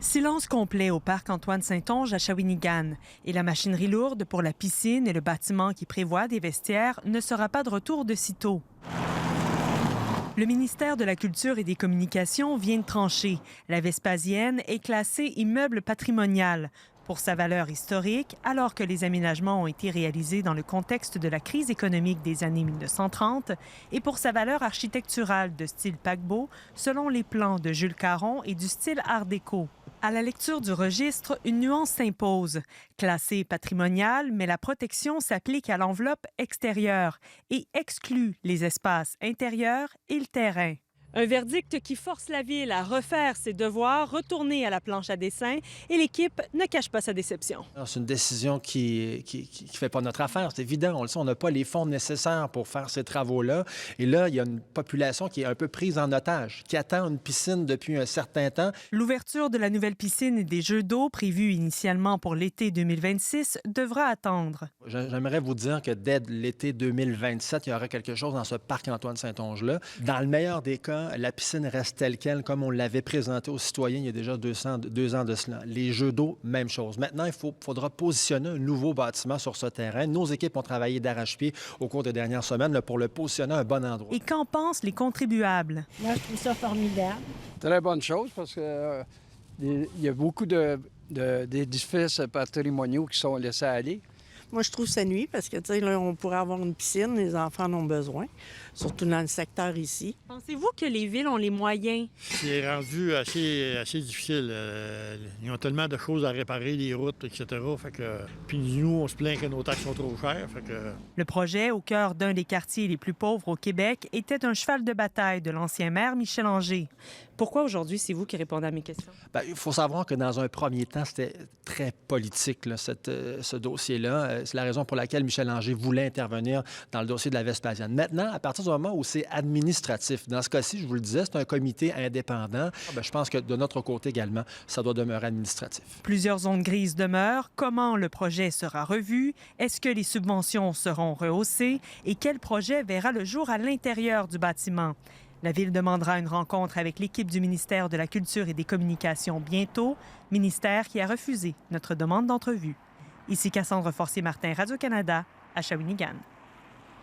Silence complet au parc Antoine-Saint-Onge à Shawinigan. Et la machinerie lourde pour la piscine et le bâtiment qui prévoit des vestiaires ne sera pas de retour de sitôt. Le ministère de la Culture et des Communications vient de trancher. La Vespasienne est classée immeuble patrimonial pour sa valeur historique, alors que les aménagements ont été réalisés dans le contexte de la crise économique des années 1930, et pour sa valeur architecturale de style paquebot, selon les plans de Jules Caron et du style art déco. À la lecture du registre, une nuance s'impose. Classée patrimoniale, mais la protection s'applique à l'enveloppe extérieure et exclut les espaces intérieurs et le terrain. Un verdict qui force la Ville à refaire ses devoirs, retourner à la planche à dessin, et l'équipe ne cache pas sa déception. C'est une décision qui fait pas notre affaire, c'est évident. On le sait, on n'a pas les fonds nécessaires pour faire ces travaux-là. Et là, il y a une population qui est un peu prise en otage, qui attend une piscine depuis un certain temps. L'ouverture de la nouvelle piscine et des jeux d'eau prévus initialement pour l'été 2026 devra attendre. J'aimerais vous dire que dès l'été 2027, il y aura quelque chose dans ce parc Antoine-Saint-Onge-là. Dans le meilleur des cas, la piscine reste telle quelle, comme on l'avait présenté aux citoyens il y a déjà 2 ans de cela. Les jeux d'eau, même chose. Maintenant, il faudra positionner un nouveau bâtiment sur ce terrain. Nos équipes ont travaillé d'arrache-pied au cours des dernières semaines là, pour le positionner à un bon endroit. Et qu'en pensent les contribuables? Moi, je trouve ça formidable. Très bonne chose parce qu'il y a beaucoup d'édifices patrimoniaux qui sont laissés aller. Moi, je trouve ça nuit parce que, tu sais, là, on pourrait avoir une piscine, les enfants en ont besoin, surtout dans le secteur ici. Pensez-vous que les villes ont les moyens? C'est rendu assez difficile. Ils ont tellement de choses à réparer, les routes, etc. Puis nous, on se plaint que nos taxes sont trop chères. Le projet, au cœur d'un des quartiers les plus pauvres au Québec, était un cheval de bataille de l'ancien maire Michel Anger. Pourquoi aujourd'hui, c'est vous qui répondez à mes questions? Bien, il faut savoir que dans un premier temps, c'était très politique, là, ce dossier-là. C'est la raison pour laquelle Michel Anger voulait intervenir dans le dossier de la Vespasienne. Maintenant, à partir du moment où c'est administratif, dans ce cas-ci, je vous le disais, c'est un comité indépendant. Bien, je pense que de notre côté également, ça doit demeurer administratif. Plusieurs zones grises demeurent. Comment le projet sera revu? Est-ce que les subventions seront rehaussées? Et quel projet verra le jour à l'intérieur du bâtiment? La Ville demandera une rencontre avec l'équipe du ministère de la Culture et des Communications bientôt, ministère qui a refusé notre demande d'entrevue. Ici Cassandre Forcier-Martin, Radio-Canada, à Shawinigan.